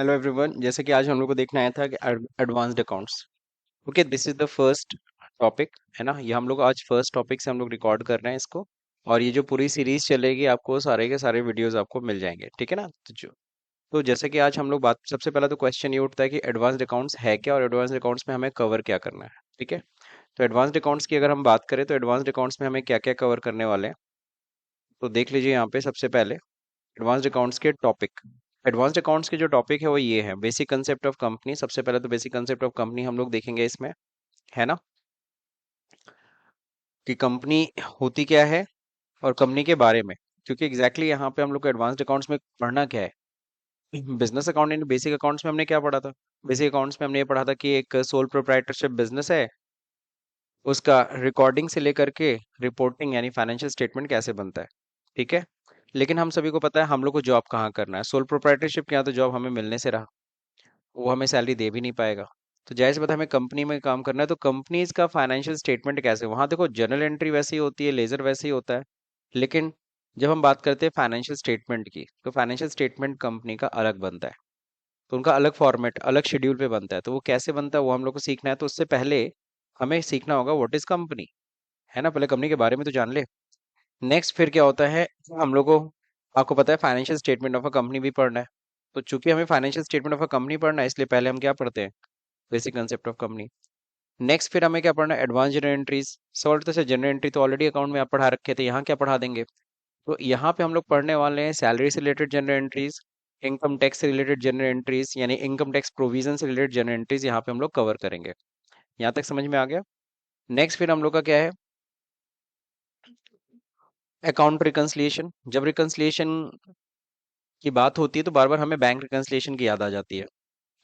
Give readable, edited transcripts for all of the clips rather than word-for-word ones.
Hello everyone, जैसे कि आज हम लोग को देखना आया था कि advanced accounts. Okay, this is the first topic, है ना। ये हम लोग आज फर्स्ट टॉपिक से हम लोग रिकॉर्ड कर रहे हैं इसको। और ये जो पूरी सीरीज चलेगी, आपको सारे के सारे वीडियोस आपको मिल जाएंगे, ठीक है ना। तो जैसे कि आज हम लोग बात, सबसे पहला तो क्वेश्चन ये उठता है कि एडवांस्ड अकाउंट्स है क्या और एडवांस्ड अकाउंट्स में हमें कवर क्या करना है, ठीक है। तो एडवांस्ड अकाउंट्स की अगर हम बात करें तो एडवांस्ड अकाउंट्स में हमें क्या क्या कवर करने वाले हैं, तो देख लीजिए यहाँ पे। सबसे पहले एडवांस्ड अकाउंट्स के टॉपिक, एडवांस्ड अकाउंट्स के जो टॉपिक है वो ये है, बेसिक कंसेप्ट ऑफ कंपनी। सबसे पहले तो बेसिक कंसेप्ट ऑफ कंपनी हम लोग देखेंगे इसमें, है ना, कि कंपनी होती क्या है और कंपनी के बारे में। क्योंकि एग्जैक्टली यहाँ पे हम लोग को एडवांस्ड अकाउंट्स में पढ़ना क्या है। बिजनेस अकाउंट यानी बेसिक अकाउंट्स में हमने क्या पढ़ा था। बेसिक अकाउंट्स में हमने ये पढ़ा था कि एक सोल प्रोप्राइटरशिप बिजनेस है, उसका रिकॉर्डिंग से लेकर के रिपोर्टिंग यानी फाइनेंशियल स्टेटमेंट कैसे बनता है, ठीक है। लेकिन हम सभी को पता है हम लोग को जॉब कहाँ करना है। सोल प्रोप्राइटरशिप के यहाँ तो जॉब हमें मिलने से रहा, वो हमें सैलरी दे भी नहीं पाएगा। तो जाहिर सी बात है हमें कंपनी में काम करना है, तो कंपनीज का फाइनेंशियल स्टेटमेंट कैसे, वहां देखो जर्नल एंट्री वैसी होती है, लेजर वैसे ही होता है। लेकिन जब हम बात करते हैं फाइनेंशियल स्टेटमेंट की, तो फाइनेंशियल स्टेटमेंट कंपनी का अलग बनता है। तो उनका अलग फॉर्मेट, अलग शेड्यूल पे बनता है। तो वो कैसे बनता है वो हम लोग को सीखना है। तो उससे पहले हमें सीखना होगा व्हाट इज कंपनी, है ना। पहले कंपनी के बारे में तो जान ले। नेक्स्ट फिर क्या होता है, हम लोग को, आपको पता है financial statement of a company भी पढ़ना है। तो चूंकि हमें financial statement of a company पढ़ना है, इसलिए पहले हम क्या पढ़ते हैं, basic concept of company. Next फिर हमें क्या पढ़ना है, एडवांस जनरल एंट्रीज। सवाल तो जनरल एंट्री तो ऑलरेडी अकाउंट में आप पढ़ा रखे थे, यहाँ क्या पढ़ा देंगे। तो यहाँ पे हम लोग पढ़ने वाले हैं सैलरी से related general entries, income tax से रिलेटेड जनरल एंट्रीज, यानी इनकम टैक्स प्रोविजन से रिलेटेड जनरल एंट्रीज यहाँ पे हम लोग कवर करेंगे। यहाँ तक समझ में आ गया। नेक्स्ट फिर हम लोग का क्या है, अकाउंट रिकंसलिएशन। जब रिकंसलिएशन की बात होती है तो बार बार हमें बैंक रिकंसलिएशन की याद आ जाती है।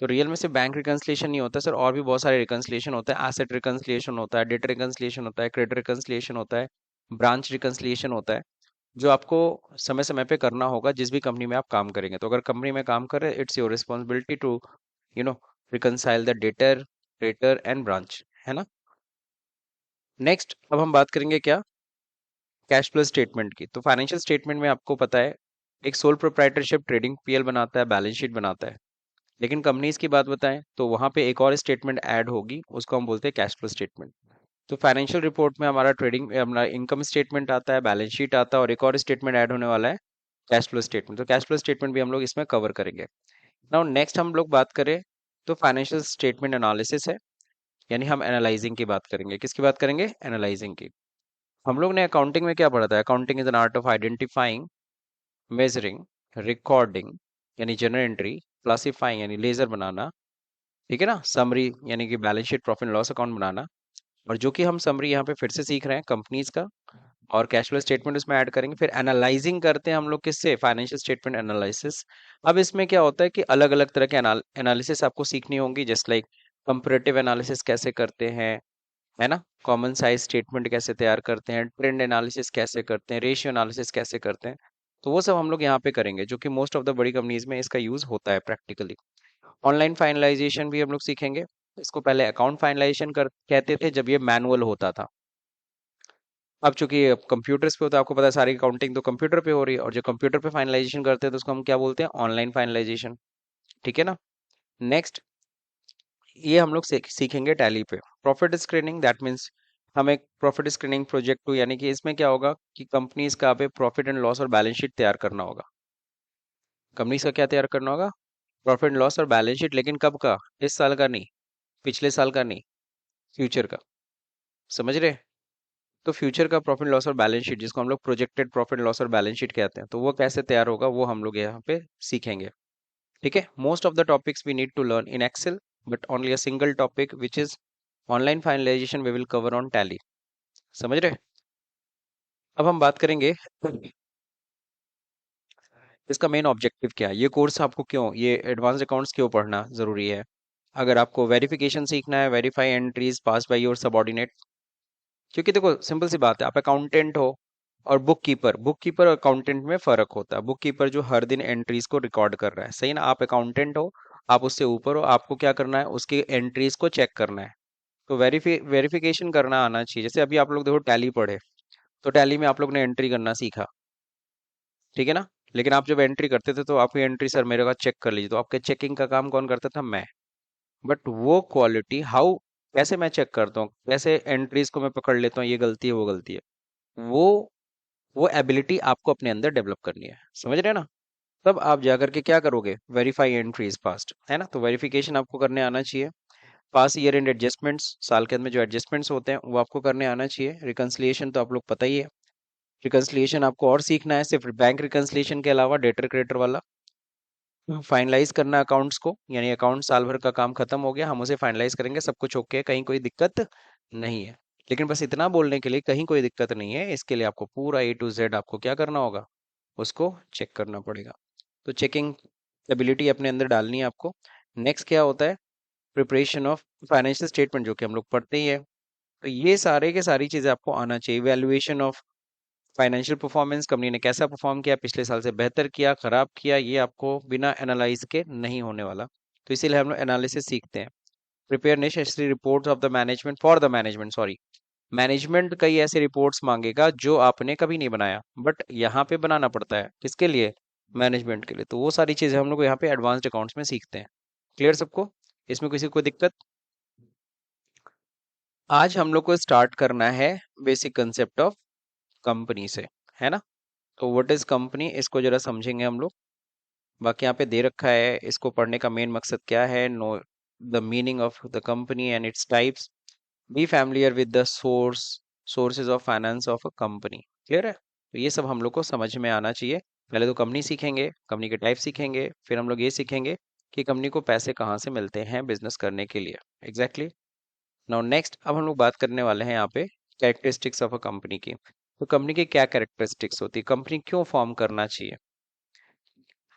तो रियल में सिर्फ बैंक रिकंसलिएशन नहीं होता सर, और भी बहुत सारे रिकंसलिएशन होता है। एसेट रिकंसलिएशन होता है, डेट रिकंसलिएशन होता है, क्रेडिट रिकंसलिएशन होता है, ब्रांच रिकंसलिएशन होता है, जो आपको समय समय पे करना होगा जिस भी कंपनी में आप काम करेंगे। तो अगर कंपनी में काम कर रहे हैं, it's your responsibility to you know reconcile the debtor, creditor and branch, है ना। नेक्स्ट अब हम बात करेंगे क्या, कैश फ्लो स्टेटमेंट की। तो फाइनेंशियल स्टेटमेंट में आपको पता है एक सोल प्रोप्राइटरशिप ट्रेडिंग पीएल बनाता है, बैलेंस शीट बनाता है। लेकिन कंपनीज की बात बताएं तो वहां पे एक और स्टेटमेंट ऐड होगी, उसको हम बोलते हैं कैश फ्लो स्टेटमेंट। तो फाइनेंशियल रिपोर्ट में हमारा ट्रेडिंग, हमारा इनकम स्टेटमेंट आता है, बैलेंस शीट आता है, और एक और स्टेटमेंट ऐड होने वाला है, कैश फ्लो स्टेटमेंट। तो कैश फ्लो स्टेटमेंट भी हम लोग इसमें कवर करेंगे। नाउ नेक्स्ट हम लोग बात करें तो फाइनेंशियल स्टेटमेंट एनालिसिस है, यानी हम एनालाइजिंग की बात करेंगे। किसकी बात करेंगे, एनालाइजिंग की। हम लोग ने अकाउंटिंग में क्या पढ़ा था, accounting is an art of identifying, measuring, recording यानी जनरल एंट्री, क्लासिफाइंग यानी लेजर बनाना, ठीक है ना, समरी यानी कि balance sheet profit and loss account बनाना। और जो कि हम समरी यहाँ पे फिर से सीख रहे हैं कंपनीज का, और कैश फ्लो स्टेटमेंट उसमें ऐड करेंगे। फिर एनालाइजिंग करते हैं हम लोग किससे, फाइनेंशियल स्टेटमेंट एनालिसिस। अब इसमें क्या होता है कि अलग अलग तरह के एनालिसिस आपको सीखनी होंगी, जस्ट लाइक कंपैरेटिव एनालिसिस कैसे करते हैं, है ना, कॉमन साइज स्टेटमेंट कैसे तैयार करते हैं, ट्रेंड एनालिसिस कैसे करते हैं, रेशियो एनालिसिस कैसे करते हैं। तो वो सब हम लोग यहाँ पे करेंगे, जो कि मोस्ट ऑफ द बड़ी कंपनीज में इसका यूज होता है प्रैक्टिकली। ऑनलाइन फाइनलाइजेशन भी हम लोग सीखेंगे। इसको पहले अकाउंट फाइनलाइजेशन कर कहते थे जब ये मैनुअल होता था। अब चूंकि कंप्यूटर्स पे होता है, आपको पता है सारी अकाउंटिंग तो कंप्यूटर पे हो रही है, और जो कंप्यूटर पे फाइनलाइजेशन करते हैं तो उसको हम क्या बोलते हैं, ऑनलाइन फाइनलाइजेशन, ठीक है ना। नेक्स्ट ये हम लोग सीखेंगे टैली पे, प्रॉफिट स्क्रीनिंग। दैट मीन्स हम एक प्रॉफिट स्क्रीनिंग प्रोजेक्ट टू, यानी कि इसमें क्या होगा कि कंपनीज का पे प्रॉफिट एंड लॉस और बैलेंस शीट तैयार करना होगा। कंपनीज का क्या तैयार करना होगा, प्रॉफिट एंड लॉस और बैलेंस शीट। लेकिन कब का, इस साल का नहीं, पिछले साल का नहीं, फ्यूचर का। समझ रहे। तो फ्यूचर का प्रॉफिट लॉस और बैलेंस शीट, जिसको हम लोग प्रोजेक्टेड प्रॉफिट लॉस और बैलेंस शीट कहते हैं, तो वो कैसे तैयार होगा वो हम लोग यहाँ पे सीखेंगे, ठीक है। Most of the topics we need to learn in Excel, but only a single topic which is online finalisation we will cover on Tally. समझ रहे। अब हम बात करेंगे इसका मेन ऑब्जेक्टिव क्या है, ये कोर्स आपको क्यों, ये एडवांस अकाउंट्स क्यों पढ़ना जरूरी है। अगर आपको वेरिफिकेशन सीखना है, verify entries pass by your subordinate. क्योंकि देखो सिंपल सी बात है, आप अकाउंटेंट हो और बुक कीपर, बुक कीपर और अकाउंटेंट में फर्क होता है। बुक कीपर जो हर दिन एंट्रीज को रिकॉर्ड कर रहा है, सही ना। आप अकाउंटेंट हो, आप उससे ऊपर हो, आपको क्या करना है, उसकी एंट्रीज को चेक करना है। तो वेरिफिकेशन करना आना चाहिए। जैसे अभी आप लोग देखो टैली पढ़े, तो टैली में आप लोग ने एंट्री करना सीखा, ठीक है ना। लेकिन आप जब एंट्री करते थे तो आपकी एंट्री सर मेरे का चेक कर लीजिए, तो आपके चेकिंग का काम कौन करता था? मैं। बट वो क्वालिटी हाउ, कैसे मैं चेक करता हूँ, कैसे एंट्रीज को मैं पकड़ लेता हूँ, ये गलती है वो गलती है, वो वो एबिलिटी आपको अपने अंदर डेवलप करनी है, समझ रहे हैं ना? तब आप जाकर के क्या करोगे? वेरीफाई एंट्रीज पास्ट, है ना? तो वेरिफिकेशन आपको करने आना चाहिए। पास ईयर एंड एडजस्टमेंट्स, साल के अंत में जो एडजस्टमेंट्स होते हैं वो आपको करने आना चाहिए। रिकंसिलिएशन तो आप लोग पता ही है। रिकंसिलिएशन आपको और सीखना है, सिर्फ बैंक रिकंसिलिएशन के अलावा डेटर क्रेडिटर वाला। फाइनलाइज करना अकाउंट्स को, यानी अकाउंट साल भर का काम खत्म हो गया, हम उसे फाइनलाइज करेंगे, सब कुछ ओके है, कहीं कोई दिक्कत नहीं है। लेकिन बस इतना बोलने के लिए कहीं कोई दिक्कत नहीं है, इसके लिए आपको पूरा A to Z आपको क्या करना होगा? उसको चेक करना पड़ेगा। तो चेकिंग एबिलिटी अपने अंदर डालनी है आपको। नेक्स्ट क्या होता है? प्रिपरेशन ऑफ फाइनेंशियल स्टेटमेंट, जो कि हम लोग पढ़ते ही है। तो ये सारे के सारी चीजें आपको आना चाहिए। Valuation of financial performance, company ने कैसा परफॉर्म किया, पिछले साल से बेहतर किया, खराब किया, ये आपको बिना एनालाइज के नहीं होने वाला। तो इसीलिए हम लोग एनालिसिस सीखते हैं। Prepare necessary reports of the management for the management, sorry, management कई ऐसे रिपोर्ट्स मांगेगा जो आपने कभी नहीं बनाया, बट यहाँ पे बनाना पड़ता है, किसके लिए? मैनेजमेंट के लिए। तो वो सारी चीजें हम लोग यहाँ पे एडवांस्ड अकाउंट्स में सीखते हैं। क्लियर सबको? इसमें किसी को दिक्कत? आज हम लोग को स्टार्ट करना है बेसिक कंसेप्ट ऑफ कंपनी से, है ना? तो व्हाट इज कंपनी, इसको जरा समझेंगे हम लोग। बाकी यहाँ पे दे रखा है, इसको पढ़ने का मेन मकसद क्या है? Know the meaning of the company and its types, B familiar with the sources of finance of a company. Clear है? तो ये सब हम लोग को समझ में आना चाहिए। पहले तो कंपनी सीखेंगे, कंपनी के टाइप सीखेंगे, फिर हम लोग ये सीखेंगे कि कंपनी को पैसे कहाँ से मिलते हैं बिजनेस करने के लिए। एग्जैक्टली। नाउ नेक्स्ट, अब हम लोग बात करने वाले हैं यहाँ पे कैरेक्टरिस्टिक्स ऑफ अ कंपनी की। तो कंपनी की क्या कैरेक्टरिस्टिक्स होती है, कंपनी क्यों फॉर्म करना चाहिए?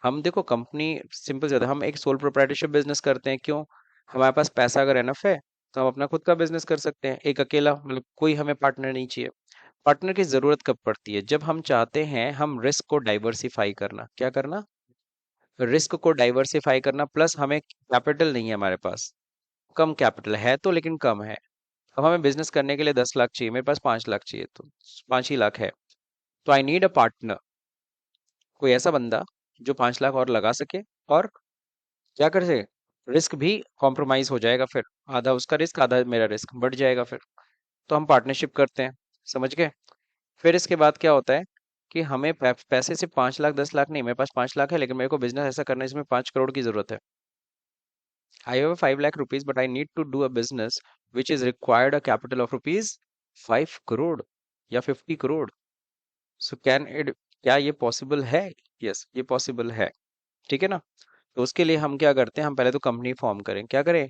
हम देखो, कंपनी सिंपल से हम एक सोल प्रोप्राइटरशिप बिजनेस करते हैं, क्यों? हमारे पास पैसा अगर एनफ है तो हम अपना खुद का बिजनेस कर सकते हैं, एक अकेला, मतलब कोई हमें पार्टनर नहीं चाहिए। पार्टनर की जरूरत कब पड़ती है? जब हम चाहते हैं हम रिस्क को डाइवर्सिफाई करना। क्या करना? रिस्क को डाइवर्सिफाई करना, प्लस हमें कैपिटल नहीं है हमारे पास, कम कैपिटल है तो, लेकिन कम है। अब हमें बिजनेस करने के लिए 10 लाख चाहिए, मेरे पास 5 लाख चाहिए, तो 5 ही लाख है। तो आई नीड अ पार्टनर, कोई ऐसा बंदा जो 5 लाख और लगा सके, और क्या कर सके, रिस्क भी कॉम्प्रोमाइज हो जाएगा, फिर आधा उसका रिस्क आधा मेरा रिस्क बढ़ जाएगा फिर। तो हम पार्टनरशिप करते हैं, समझ गए? फिर इसके बाद क्या होता है कि हमें पैसे से 5 लाख 10 लाख नहीं, मेरे पास 5 लाख है लेकिन मेरे को बिजनेस ऐसा करना है इसमें 5 करोड़ की जरूरत है। I have 5 lakh rupees but I need to do a business which is required a capital of rupees 5 crore या 50 करोड़। सो कैन इट, क्या ये पॉसिबल है? यस, ये पॉसिबल है। ठीक है ना? तो उसके लिए हम क्या करते हैं, हम पहले तो कंपनी फॉर्म करें। क्या करें?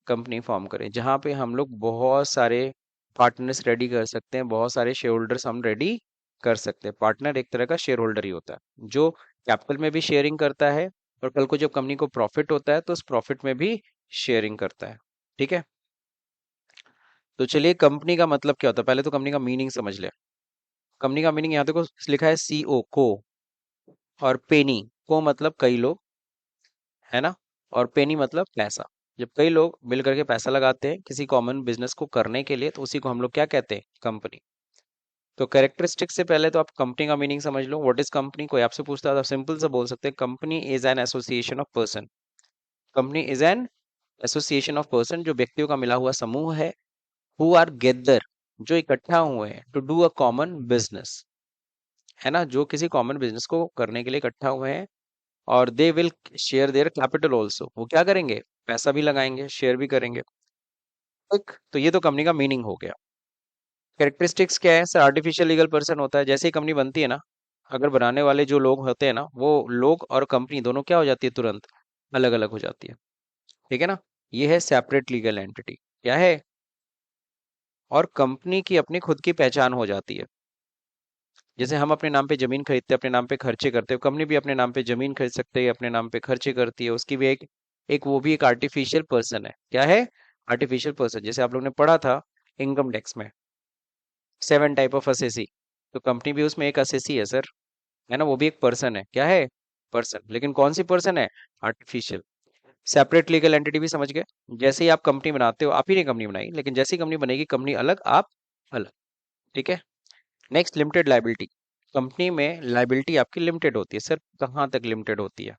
कंपनी फॉर्म करें, जहाँ पे हम लोग बहुत सारे पार्टनर्स रेडी कर सकते हैं, बहुत सारे शेयर होल्डर्स हम रेडी कर सकते हैं। पार्टनर एक तरह का शेयर होल्डर ही होता है, जो कैपिटल में भी शेयरिंग करता है, और कल को जब कंपनी को प्रॉफिट होता है तो उस प्रॉफिट में भी शेयरिंग करता है। ठीक है? तो चलिए, कंपनी का मतलब क्या होता है, पहले तो कंपनी का मीनिंग समझ ले। कंपनी का मीनिंग यहाँ देखो लिखा है, CO को, और पेनी, को मतलब कई लोग, है ना? और पेनी मतलब पैसा। जब कई लोग मिल करके पैसा लगाते हैं किसी कॉमन बिजनेस को करने के लिए, तो उसी को हम लोग क्या कहते हैं? कंपनी। तो कैरेक्टरिस्टिक से पहले तो आप कंपनी का मीनिंग समझ लो। What is company? कोई आपसे पूछता है तो सिंपल से बोल सकते हैं, company is an association of person. Company is an association of person, जो व्यक्तियों का मिला हुआ समूह है, हु आर गेदर, जो इकट्ठा हुए हैं, to do a common business, है ना? जो किसी कॉमन बिजनेस को करने के लिए इकट्ठा हुए हैं, और they will share their capital also, वो क्या करेंगे? पैसा भी लगाएंगे, शेयर भी करेंगे। ठीक, तो ये तो कंपनी का मीनिंग हो गया। कैरेक्टरिस्टिक्स क्या है सर? आर्टिफिशियल लीगल पर्सन होता है। जैसे ही कंपनी बनती है ना, अगर बनाने वाले जो लोग होते हैं ना, वो लोग और कंपनी दोनों क्या हो जाती है? तुरंत अलग अलग हो जाती है। ठीक है ना? ये है सेपरेट लीगल एंटिटी। क्या है? और कंपनी की अपनी खुद की पहचान हो जाती है। जैसे हम अपने नाम पे जमीन खरीदते हैं, अपने नाम पे खर्चे करते हैं, कंपनी भी अपने नाम पे जमीन खरीद सकते है, अपने नाम पे खर्चे करती है, उसकी भी एक एक वो भी एक आर्टिफिशियल पर्सन है। क्या है? Artificial person. जैसे आप लोग ने पढ़ा था इनकम टैक्स में, 7 टाइप ऑफ असेसी, तो कंपनी भी उसमें एक असेसी है सर, है ना? वो भी एक पर्सन है। क्या है? पर्सन। लेकिन कौन सी पर्सन है? आर्टिफिशियल। सेपरेट लीगल एंटिटी भी समझ गए। जैसे ही आप कंपनी बनाते हो, आप ही ने कंपनी बनाई, लेकिन जैसी कंपनी बनेगी, कंपनी अलग, आप अलग। ठीक है? Next, limited liability. कंपनी में लाइबिलिटी आपकी लिमिटेड होती है, सिर्फ कहाँ तक लिमिटेड होती है?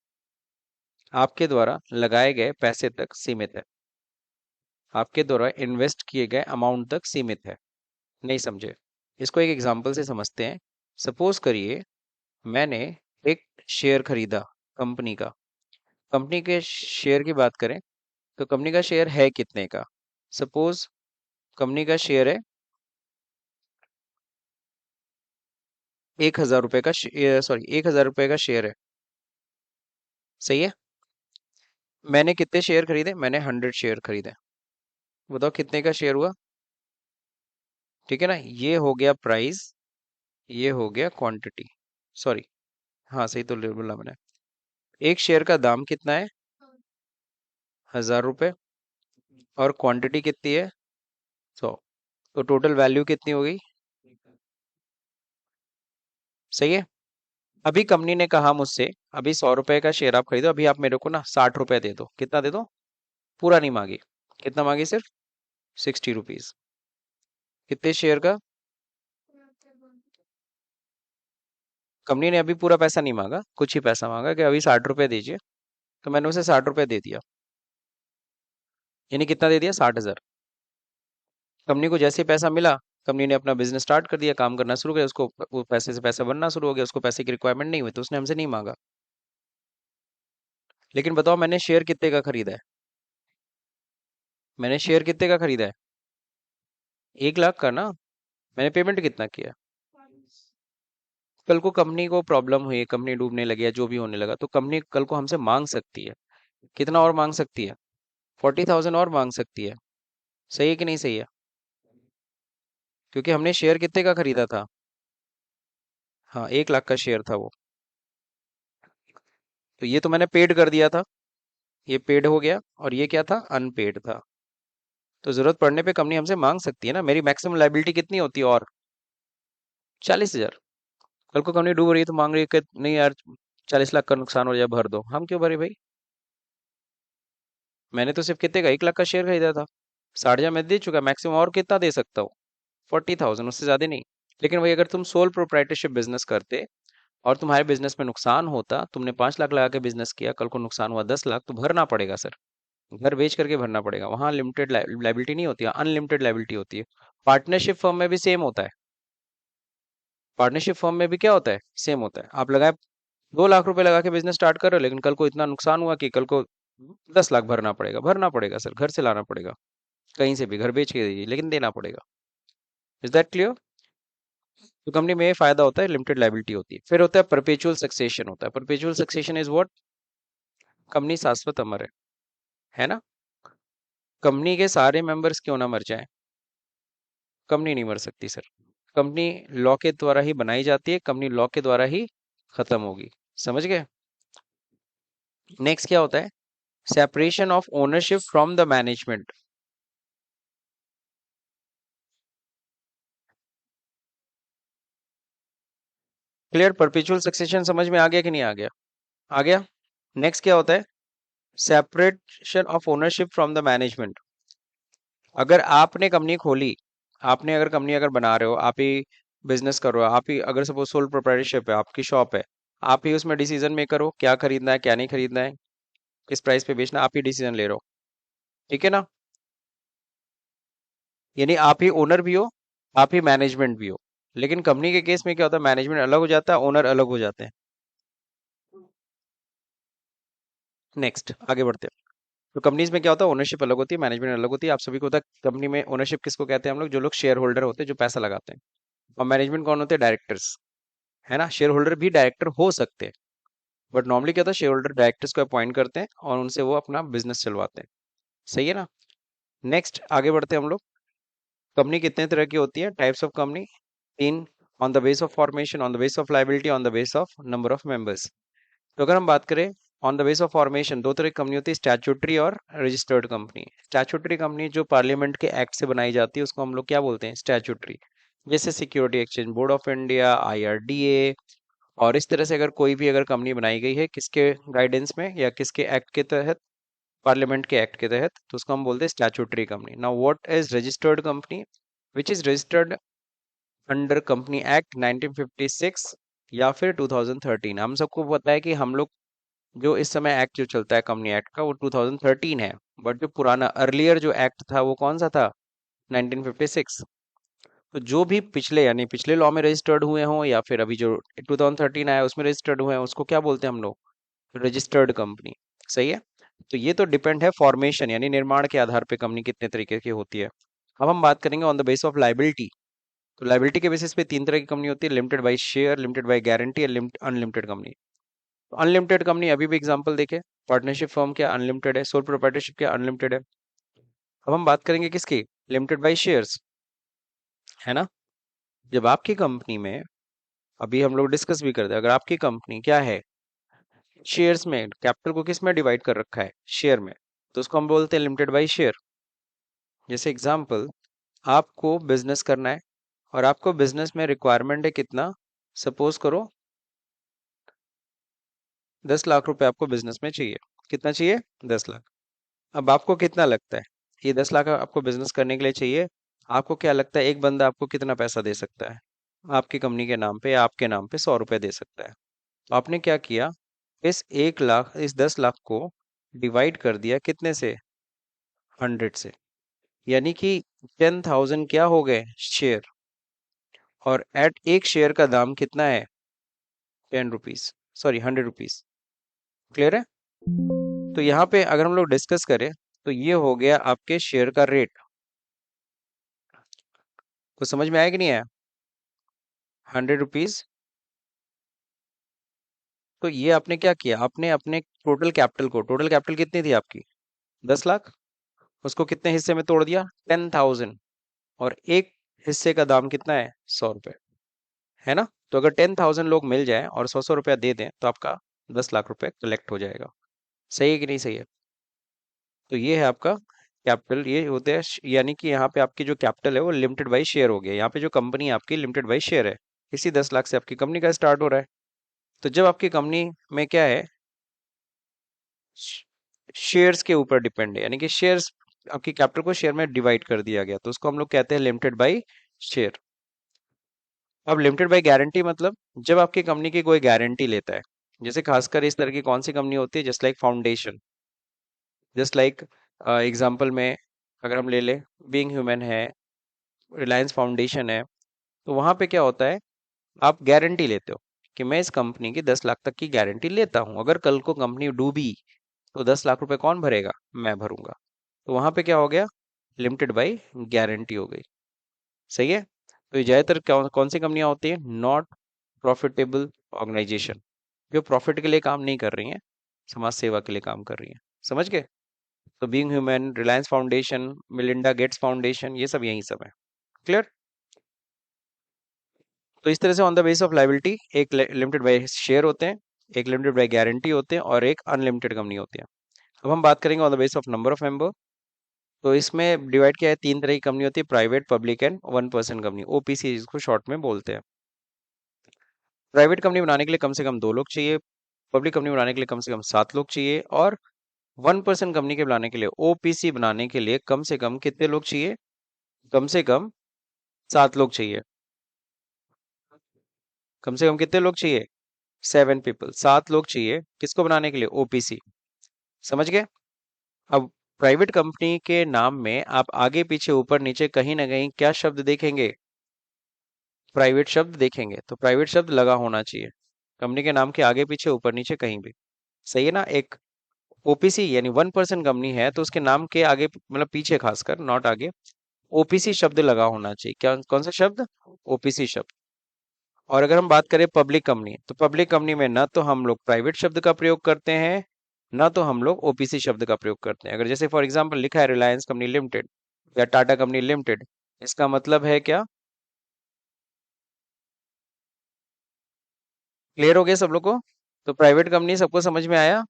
आपके द्वारा लगाए गए पैसे तक सीमित है, आपके द्वारा इन्वेस्ट किए गए अमाउंट तक सीमित है। नहीं समझे? इसको एक एग्जांपल से समझते हैं। सपोज करिए मैंने एक शेयर खरीदा कंपनी का। कंपनी के शेयर की बात करें तो कंपनी का शेयर है कितने का? सपोज कंपनी का शेयर है 1,000 रुपए का, सॉरी 1,000 रुपए का शेयर है। सही है। मैंने कितने शेयर खरीदे? मैंने 100 शेयर खरीदे। बताओ कितने का शेयर हुआ? ठीक है ना, ये हो गया प्राइस, ये हो गया क्वांटिटी। सॉरी, हाँ सही तो बोला मैंने। एक शेयर का दाम कितना है? 1,000 रुपए। और क्वांटिटी कितनी है? 100। तो टोटल वैल्यू कितनी हो गई? सही है। अभी कंपनी ने कहा मुझसे, अभी 100 रुपए का शेयर आप खरीदो, अभी आप मेरे को ना 60 रुपए दे दो। कितना दे दो? पूरा नहीं मांगी। कितना मांगी? सिर्फ 60 रुपीज। कितने शेयर का? कंपनी ने अभी पूरा पैसा नहीं मांगा, कुछ ही पैसा मांगा कि अभी 60 रुपए दीजिए। तो मैंने उसे 60 रुपए दे दिया। यानी कितना दे दिया? 60,000। कंपनी को जैसे ही पैसा मिला, कंपनी ने अपना बिजनेस स्टार्ट कर दिया, काम करना शुरू किया, उसको वो पैसे से पैसा बनना शुरू हो गया, उसको पैसे की रिक्वायरमेंट नहीं हुई तो उसने हमसे नहीं मांगा। लेकिन बताओ मैंने शेयर कितने का खरीदा है? मैंने शेयर कितने का खरीदा है? 1 लाख का ना। मैंने पेमेंट कितना किया? कल को कंपनी को प्रॉब्लम हुई, कंपनी डूबने लगी या जो भी होने लगा, तो कंपनी कल को हमसे मांग सकती है। कितना और मांग सकती है? 40,000 और मांग सकती है। सही है कि नहीं सही है? क्योंकि हमने शेयर कितने का खरीदा था? हाँ, 1 लाख का शेयर था वो। तो ये तो मैंने पेड कर दिया था, ये पेड हो गया, और ये क्या था? अनपेड था। तो जरूरत पड़ने पे कंपनी हमसे मांग सकती है ना। मेरी मैक्सिमम लाइबिलिटी कितनी होती है? और 40,000। कल को कंपनी डूब रही है तो मांग रही है कि नहीं यार, 40 लाख का नुकसान हो जाए, भर दो। हम क्यों भरे भाई? मैंने तो सिर्फ कितने का? 1 लाख का शेयर खरीदा था। 60,000 मैं दे चुका, मैक्सिमम और कितना दे सकता हूँ? 40,000, उससे ज्यादा नहीं। लेकिन भाई अगर तुम सोल प्रोप्राइटरशिप बिजनेस करते और तुम्हारे बिजनेस में नुकसान होता, तुमने 5 लाख लगा के बिजनेस किया, कल को नुकसान हुआ 10 लाख, तो भरना पड़ेगा सर। घर बेच करके भरना पड़ेगा। वहां लिमिटेड लाइबिलिटी नहीं होती है, अनलिमिटेड लाइबिलिटी होती है। पार्टनरशिप फर्म में भी सेम होता है। पार्टनरशिप फर्म में भी क्या होता है? सेम होता है। आप लगाए 2 लाख रुपए लगा के बिजनेस स्टार्ट कर रहे हो, लेकिन कल को इतना नुकसान हुआ कि कल को 10 लाख भरना पड़ेगा। भरना पड़ेगा सर, घर से लाना पड़ेगा, कहीं से भी, घर बेच के दीजिए, लेकिन देना पड़ेगा। Is that clear? तो कंपनी में ये फायदा होता है, लिमिटेड लाइबिलिटी होती है। फिर होता है परपेचुअल सक्सेशन। होता है perpetual succession is what? Company शाश्वत अमर है ना। कंपनी के सारे मेंबर्स क्यों ना मर जाएं, कंपनी नहीं मर सकती सर। कंपनी लॉ के द्वारा ही बनाई जाती है, कंपनी लॉ के द्वारा ही खत्म होगी। समझ गए? नेक्स्ट क्या होता है? Separation of ownership from the management. Clear? Perpetual succession समझ में आ गया कि नहीं आ गया? आ गया। नेक्स्ट क्या होता है? Separation of ownership from the management. अगर आपने कंपनी खोली, आपने अगर कंपनी अगर बना रहे हो, आप ही बिजनेस कर रहे हो, आप ही अगर सपोज सोल प्रोप्राइटरशिप है, आपकी शॉप है, आप ही उसमें डिसीजन मेकर हो, क्या खरीदना है क्या नहीं खरीदना है, किस प्राइस पे बेचना, आप ही डिसीजन ले रहे हो। ठीक है ना? यानी आप ही ओनर भी हो, आप ही मैनेजमेंट भी हो। लेकिन कंपनी के केस में क्या होता है? मैनेजमेंट अलग हो जाता है, ओनर अलग हो जाते हैं। नेक्स्ट आगे बढ़ते हैं। तो कंपनीज में क्या होता है? ओनरशिप अलग होती है, मैनेजमेंट अलग होती है। आप सभी को होता है कंपनी में ओनरशिप किसको कहते हैं हम लोग? जो लोग शेयर होल्डर होते हैं, जो पैसा लगाते हैं। और मैनेजमेंट कौन होते हैं? डायरेक्टर्स। है ना, शेयर होल्डर भी डायरेक्टर हो सकते हैं, बट नॉर्मली क्या होता है? शेयर होल्डर डायरेक्टर्स को अपॉइंट करते हैं और उनसे वो अपना बिजनेस चलवाते हैं। सही है ना? नेक्स्ट आगे बढ़ते हैं हम लोग। कंपनी कितने तरह की होती है? Types of company 3। On the base of formation, on the base of liability, on the base of number of members. तो अगर हम बात करें on the base of formation, दो तरह की कंपनी होती है, स्टैट्यूटरी और रजिस्टर्ड कंपनी। स्टैट्यूटरी कंपनी जो पार्लियामेंट के एक्ट से बनाई जाती है, उसको हम लोग क्या बोलते हैं? स्टैट्यूटरी। जैसे security exchange board of India, IRDA. और इस तरह से अगर कोई भी अगर कंपनी बनाई गई है, किसके गाइडेंस में या किसके एक्ट के तहत? पार्लियामेंट के एक्ट के तहत, तो उसको हम बोलते हैं statutory company. Now what is registered company? Which is registered under company act 1956 या फिर 2013। हम सबको पता है कि हम लोग जो इस समय एक्ट जो चलता है कंपनी एक्ट का वो 2013 है, बट जो पुराना अर्लियर जो एक्ट था वो कौन सा था? 1956। तो जो भी पिछले यानी पिछले लॉ में रजिस्टर्ड हुए हों या फिर अभी जो 2013 आया उसमें रजिस्टर्ड हुए हैं उसको क्या बोलते हैं हम लोग? Registered company. सही है। तो ये तो डिपेंड है फॉर्मेशन यानी निर्माण के आधार पे कंपनी कितने तरीके की होती है। अब हम बात करेंगे on the base of liability. तो लाइबिलिटी के बेसिस पे तीन तरह की कंपनी होती है, limited by share, limited by guarantee और अनलिमिटेड कंपनी। तो अनलिमिटेड कंपनी अभी भी एग्जांपल देखे, पार्टनरशिप फर्म क्या अनलिमिटेड है, सोल प्रोप्राइटरशिप क्या अनलिमिटेड है। अब हम बात करेंगे किसकी? लिमिटेड बाय शेयर्स, है ना। जब आपकी कंपनी में, अभी हम लोग डिस्कस भी करते हैं, अगर आपकी कंपनी क्या है, शेयर्स में, कैपिटल को किस में डिवाइड कर रखा है? शेयर में, तो उसको हम बोलते हैं लिमिटेड बाय शेयर। जैसे एग्जांपल, आपको बिजनेस करना है और आपको बिजनेस में रिक्वायरमेंट है कितना? सपोज करो 10 लाख रुपए आपको बिजनेस में चाहिए। कितना चाहिए? 10 लाख। अब आपको कितना लगता है ये 10 लाख आपको बिजनेस करने के लिए चाहिए? आपको क्या लगता है एक बंदा आपको कितना पैसा दे सकता है? आपकी कंपनी के नाम पे या आपके नाम पे 100 रुपए दे सकता है। तो आपने क्या किया, इस 1 लाख, इस 10 लाख को डिवाइड कर दिया कितने से? 100 से। यानी कि 10,000 क्या हो गए? शेयर। और एट एक शेयर का दाम कितना है? 10 रुपीज, सॉरी 100 रुपीज। क्लियर है। तो यहाँ पे अगर हम लोग डिस्कस करें तो ये हो गया आपके शेयर का रेट। कुछ समझ में आया कि नहीं आया? 100 रुपीज। तो ये आपने क्या किया, आपने अपने टोटल कैपिटल को, टोटल कैपिटल कितनी थी आपकी? 10 लाख। उसको कितने हिस्से में तोड़ दिया? 10,000। और एक हिस्से का दाम कितना है? 100 रुपए, है ना। तो अगर 10,000 लोग मिल जाए और 100 100 रुपया दे दें तो आपका 10 लाख रुपए कलेक्ट हो जाएगा। सही है कि नहीं सही है? तो ये है आपका कैपिटल, ये होते हैं यानी कि यहाँ पे आपकी जो कैपिटल है वो लिमिटेड बाई शेयर हो गया। यहाँ पे जो कंपनी आपकी लिमिटेड बाई शेयर है, इसी 10 लाख से आपकी कंपनी का स्टार्ट हो रहा है। तो जब आपकी कंपनी में क्या है, शेयर्स के ऊपर डिपेंड है, यानी कि शेयर्स, आपकी कैपिटल को शेयर में डिवाइड कर दिया गया, तो उसको हम लोग कहते हैं लिमिटेड बाई शेयर। अब लिमिटेड बाई गारंटी मतलब जब आपकी कंपनी की कोई गारंटी लेता है, जैसे खासकर इस तरह की कौन सी कंपनी होती है, just like foundation, just like example में अगर हम ले ले, बीइंग ह्यूमन है, रिलायंस फाउंडेशन है। तो वहां पे क्या होता है, आप गारंटी लेते हो कि मैं इस कंपनी की 10 लाख तक की गारंटी लेता हूं, अगर कल को कंपनी डूबी तो 10 लाख रुपए कौन भरेगा? मैं भरूंगा। तो वहां पे क्या हो गया? लिमिटेड बाई गारंटी हो गई। सही है। तो ये ज्यादातर कौन कौन सी कंपनियां होती है? नॉट प्रॉफिटेबल ऑर्गेनाइजेशन, जो प्रॉफिट के लिए काम नहीं कर रही हैं, समाज सेवा के लिए काम कर रही हैं। समझ गए। तो being human, Reliance foundation, Melinda Gates foundation, ये सब यही सब है। क्लियर। तो इस तरह से on the base of liability एक लिमिटेड बाय शेयर होते हैं, एक लिमिटेड बाय गारंटी होते हैं और एक अनलिमिटेड कंपनी होती है। अब हम बात करेंगे on the base of number of member. तो इसमें डिवाइड किया है, तीन तरह की कंपनी होती है, private, public and one person company, OPC जिसको शॉर्ट में बोलते हैं। प्राइवेट कंपनी बनाने के लिए कम से कम 2 लोग चाहिए, पब्लिक कंपनी बनाने के लिए कम से कम 7 लोग चाहिए, और वन पर्सन कंपनी के बनाने के लिए, ओपीसी बनाने के लिए कम से कम कितने लोग चाहिए? कम से कम 7 लोग चाहिए। कम से कम कितने लोग चाहिए? 7 पीपल, 7 लोग चाहिए किसको बनाने के लिए? ओपीसी। समझ गए। अब प्राइवेट कंपनी के नाम में आप आगे पीछे ऊपर नीचे कहीं ना कहीं क्या शब्द देखेंगे? प्राइवेट शब्द देखेंगे। तो प्राइवेट शब्द लगा होना चाहिए कंपनी के नाम के आगे पीछे ऊपर नीचे कहीं भी। सही है ना। एक ओपीसी यानी वन पर्सन कंपनी है तो उसके नाम के आगे मतलब पीछे, खासकर नॉट आगे, ओपीसी शब्द लगा होना चाहिए। क्या, कौन सा शब्द? ओपीसी शब्द। और अगर हम बात करें पब्लिक कंपनी, तो पब्लिक कंपनी में ना तो हम लोग प्राइवेट शब्द का प्रयोग करते हैं, ना तो हम लोग ओपीसी शब्द का प्रयोग करते हैं। अगर जैसे फॉर एग्जांपल लिखा है रिलायंस कंपनी लिमिटेड या टाटा कंपनी लिमिटेड, इसका मतलब है क्या? क्लियर हो गया सब लोग को? तो प्राइवेट कंपनी सबको समझ में आया?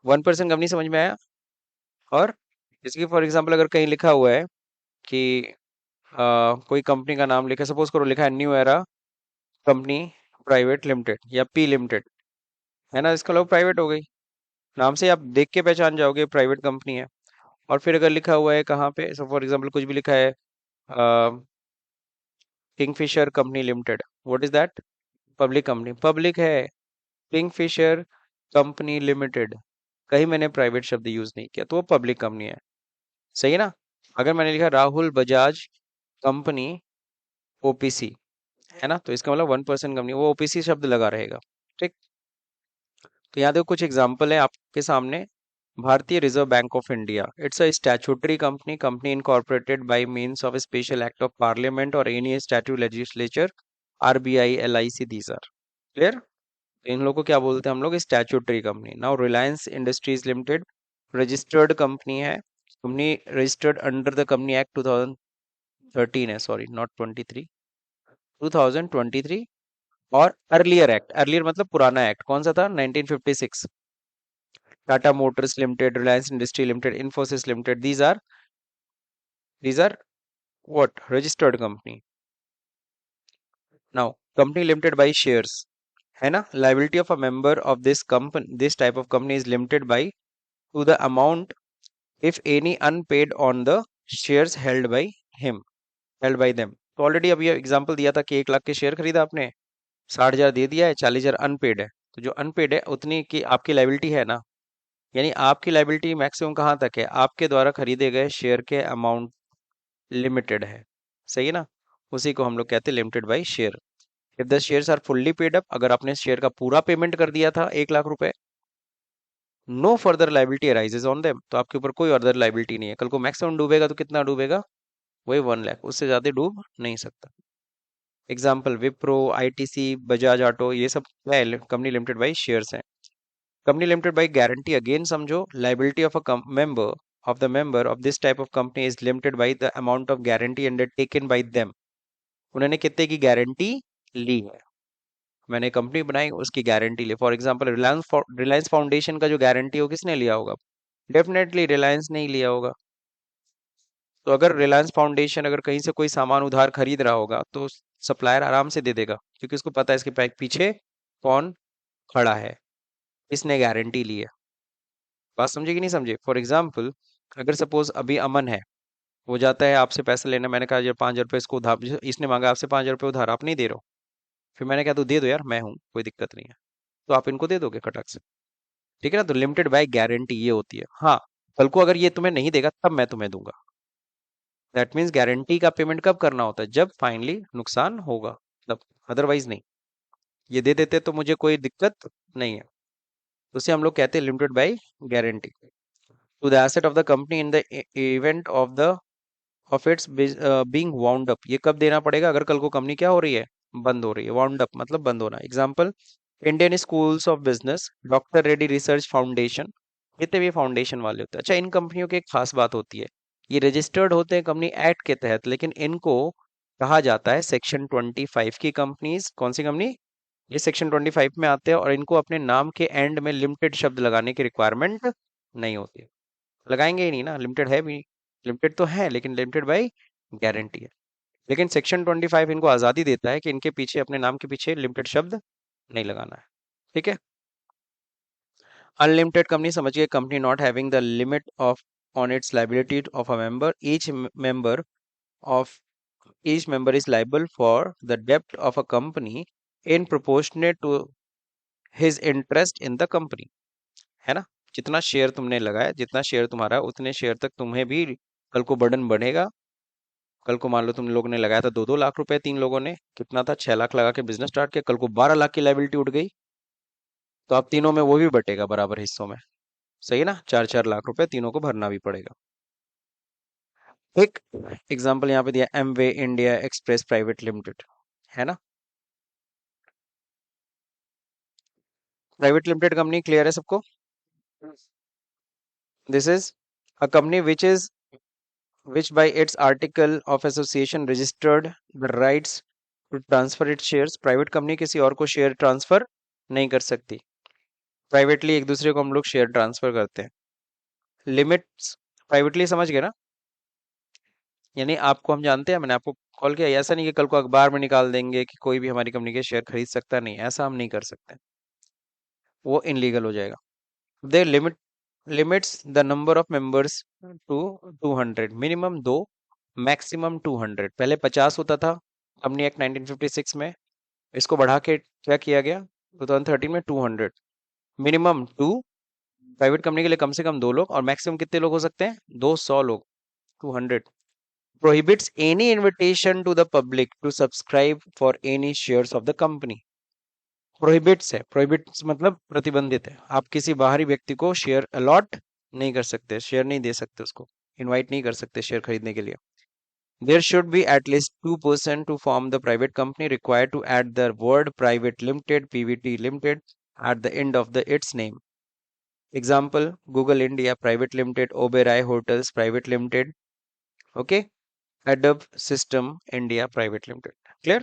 वन पर्सन कंपनी समझ में आया? और इसकी फॉर एग्जांपल अगर कहीं लिखा हुआ है कि कोई कंपनी का नाम लिखा, सपोज करो लिखा है new era company private limited या पी लिमिटेड, है ना, इसका लोग प्राइवेट हो गई, नाम से आप देख के पहचान जाओगे प्राइवेट कंपनी है। और फिर अगर लिखा हुआ है कहाँ पे, फॉर एग्जांपल कुछ भी लिखा है Kingfisher company limited, what is that? Public company, public है। किंगफिशर कंपनी लिमिटेड, कहीं मैंने प्राइवेट शब्द यूज नहीं किया, तो वो पब्लिक कंपनी है। सही है ना? अगर मैंने लिखा राहुल बजाज कंपनी ओपीसी, है ना, तो इसका मतलब 1% कंपनी, वो ओपीसी शब्द लगा रहेगा। ठीक। तो यहाँ देखो कुछ एग्जांपल है आपके सामने। भारतीय reserve bank of India, it's a statutory company, company incorporated by means of special act of parliament और any statute legislature, RBI, LIC, these are clear. इन लोगों को क्या बोलते हैं हम लोग? Statutory company. Now Reliance industries limited registered company है, company registered under the company act 2013 है, सॉरी नॉट 23, 2023। और अर्लियर एक्ट, अर्लियर मतलब पुराना एक्ट, कौन सा था? 1956। Tata Motors limited, Reliance industry limited, Infosys limited, these are what? Registered company. Now company limited by shares, है ना, liability of a member of this company, this type of company is limited by to the amount if any unpaid on the shares held by him, held by them। तो already अभी example दिया था कि 1 लाख के share खरीदा आपने, 60,000 दे दिया है, 40,000 अनपेड है, तो जो अनपेड है उतनी की आपकी लाइबिलिटी है ना। यानी आपकी लाइबिलिटी मैक्सिमम कहाँ तक है? आपके द्वारा खरीदे गए शेयर के अमाउंट लिमिटेड है। सही है ना? उसी को हम लोग कहते हैं limited by share. If the shares are fully paid up, अगर आपने शेयर का पूरा पेमेंट कर दिया था 1 लाख रुपए, no further liability arises on them, तो आपके ऊपर कोई अदर लाइबिलिटी नहीं है। कल को मैक्सिमम डूबेगा तो कितना डूबेगा? वही 1 लाख, उससे ज्यादा डूब नहीं सकता। Example Wipro, ITC, Bajaj auto, ये सब क्या है? कंपनी लिमिटेड बाई शेयर्स हैं। Company limited by guarantee, again समझो, liability of a member of the member of this type of company is limited by the amount of guarantee undertaken by them. उन्होंने कितने की guarantee ली है? मैंने company बनाई, उसकी guarantee ली। For example Reliance, Reliance foundation का जो गारंटी हो, किसने लिया होगा? डेफिनेटली रिलायंस नहीं लिया होगा। तो अगर रिलायंस फाउंडेशन अगर कहीं से कोई सामान उधार खरीद रहा होगा, तो सप्लायर आराम से दे देगा, क्योंकि उसको पता है इसके पीछे कौन खड़ा है, किसने गारंटी ली है। बात समझे कि नहीं समझे? फॉर एग्जाम्पल अगर सपोज अभी अमन है, वो जाता है आपसे पैसे लेने, मैंने कहा यार 5,000 रुपये इसको उधार, इसने मांगा आपसे 5,000 रुपये उधार, आप नहीं दे रहे हो। फिर मैंने कहा तू दे दो यार, मैं हूँ, कोई दिक्कत नहीं है, तो आप इनको दे दोगे खटक से। ठीक है ना? तो लिमिटेड बाय गारंटी ये होती है। हाँ, कल को अगर ये तुम्हें नहीं देगा तब मैं तुम्हें दूंगा। दैट मीन्स गारंटी का पेमेंट कब करना होता है? जब फाइनली नुकसान होगा तब, अदरवाइज नहीं। ये दे देते तो मुझे कोई दिक्कत नहीं है। तो उसे हम लोग कहते हैं limited by guarantee. To the asset of the company in the event of its being wound up, ये कब देना पड़ेगा? अगर कल को कंपनी क्या हो रही है? बंद हो रही है। वाउंड अप मतलब बंद होना। Example Indian schools of business, doctor Reddy research foundation, जितने भी फाउंडेशन वाले होते हैं। अच्छा, इन कंपनियों की एक खास बात होती है, ये रजिस्टर्ड होते हैं कंपनी एक्ट के तहत, लेकिन इनको कहा जाता है सेक्शन 25 की कंपनीज। कौन सी कंपनी? ये सेक्शन 25 में आते हैं, और इनको अपने नाम के एंड में लिमिटेड शब्द लगाने की रिक्वायरमेंट नहीं होती है। लगाएंगे ही नहीं ना, लिमिटेड है भी, लिमिटेड तो है लेकिन लिमिटेड बाई गारंटी है। लेकिन सेक्शन 25 इनको आज़ादी देता है कि इनके पीछे, अपने नाम के पीछे लिमिटेड शब्द नहीं लगाना है। ठीक है? अनलिमिटेड कंपनी समझिए, company not having the limit of on it's liability of a member, each member of each member is liable for the debt of a company in proportionate to his interest in the company। है ना? जितना share तुमने लगाया, जितना share तुम्हारा है, उतने share तक तुम्हें भी कल को बर्डन बढ़ेगा। कल को मान लो तुम लोगों ने लगाया था 2-2 लाख रुपए, 3 लोगों ने कितना था, 6 लाख लगा के बिजनेस स्टार्ट किया, कल को 12 लाख की लाइबिलिटी उठ गई, तो आप तीनों में वो भी बटेगा बराबर हिस्सों में। सही है ना? 4-4 लाख रुपए तीनों को भरना भी पड़ेगा। एक एग्जाम्पल यहाँ पे दिया, Amway India express private limited, है ना, प्राइवेट लिमिटेड कंपनी, क्लियर है सबको? This is a company which by its article of association registered the rights to transfer its shares। Private company किसी और को शेयर ट्रांसफर नहीं कर सकती। प्राइवेटली एक दूसरे को हम लोग शेयर ट्रांसफर करते हैं। लिमिट्स प्राइवेटली समझ गए ना? यानी आपको हम जानते हैं, मैंने आपको कॉल किया, ऐसा नहीं कि कल को अखबार में निकाल देंगे कि कोई भी हमारी कंपनी के शेयर खरीद सकता नहीं, ऐसा हम नहीं कर सकते, वो इनलीगल हो जाएगा। They limits the number of members to 200, minimum 2, maximum 200। पहले 50 होता था कंपनी एक्ट 1956 में, इसको बढ़ा के क्या किया गया 2013 में 200। मिनिमम 2, प्राइवेट कंपनी के लिए कम से कम 2 लोग, और मैक्सिमम कितने लोग हो सकते हैं 200 लोग, 200। Prohibits any invitation to the public to subscribe for any shares of the company. Prohibits है, प्रोहिबिट्स मतलब प्रतिबंधित है, आप किसी बाहरी व्यक्ति को शेयर अलॉट नहीं कर सकते, शेयर नहीं दे सकते, उसको इनवाइट नहीं कर सकते शेयर खरीदने के लिए। There should be at least 2% to form the private company, required to add the word private limited (PVT limited) at the end of its name. Example: Google India Private Limited, Oberoi Hotels Private Limited, okay? Adobe System India Private Limited. Clear?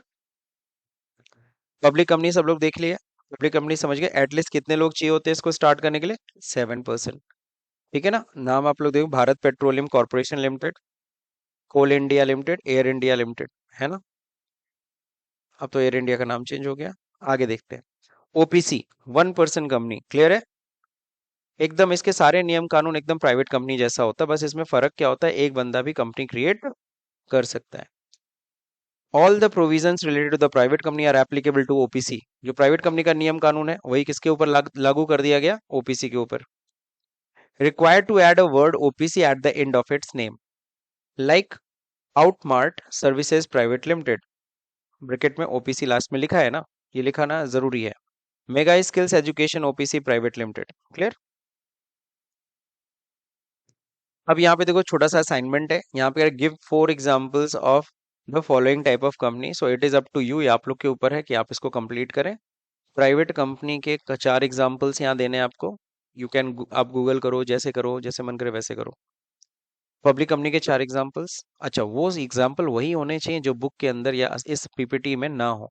Public company सब लोग देख लिया, public company समझ गए। At least कितने लोग चाहिए होते हैं इसको स्टार्ट करने के लिए? 7%। ठीक है ना? नाम आप लोग देखो, Bharat petroleum corporation limited, coal India limited, air India limited, है ना? अब तो एयर इंडिया का नाम चेंज हो गया। आगे देखते हैं। ओपीसी 1% कंपनी, क्लियर है? एकदम इसके सारे नियम कानून एकदम प्राइवेट कंपनी जैसा होता है, बस इसमें फर्क क्या होता है, एक बंदा भी कंपनी क्रिएट कर सकता है। All the provisions related to the private company are applicable to OPC. जो प्राइवेट कंपनी का नियम कानून है वही किसके ऊपर लागू कर दिया गया? ओपीसी के ऊपर। Required to add a word OPC at the end of its name, like outmart services private limited, bracket में ओपीसी लास्ट में लिखा है ना, ये लिखाना जरूरी है। Mega skills education OPC private limited, clear? अब यहाँ पे देखो छोटा सा असाइनमेंट है, यहाँ पे give 4 examples of the following type of company. So it is up to you, ये आप लोग के ऊपर है कि आप इसको कंप्लीट करें। प्राइवेट कंपनी के 4 एग्जांपल्स यहाँ देने हैं आपको। यू कैन, आप गूगल करो, जैसे मन करे वैसे करो। पब्लिक कंपनी के 4 एग्जांपल्स। अच्छा, वो एग्जांपल वही होने चाहिए जो बुक के अंदर या इस पीपीटी में ना हो।